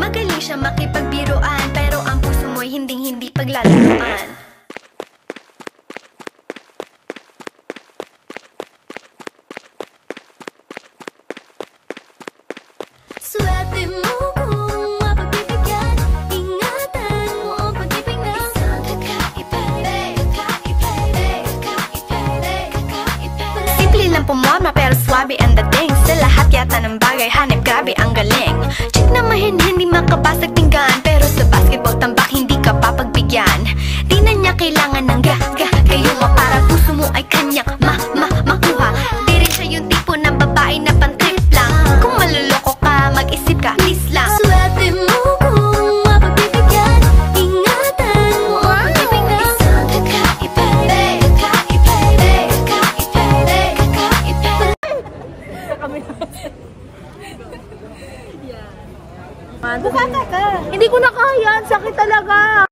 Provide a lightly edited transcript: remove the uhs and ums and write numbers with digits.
Magaling siya makipagbiruan, pero ang puso mo'y hinding-hindi paglalaruan. Swerte mo kung mapagbibigyan, ingatan mo ang pag-ibig na isang kakaiba. Simple lang pumorma pero swabe ang dating. Sa lahat yata ng bagay hanip grabe ang galing. Chick na mahin hindi makabasag pinggan, pero sa basketball tambak hindi ka papagbigyan. Di na niya kailangan ng gayuma para puso mo ay kanyang makuha. Di rin siya yung tipo ng babae na pantrip lang. Kung maluloko ka, mag-isip ka, please lang. Swerte mo kung mapagbibigyan, ingatan mo ang pag-ibig na isang kakaiba. Bukata ka. Hindi ko na kaya. Sakit talaga.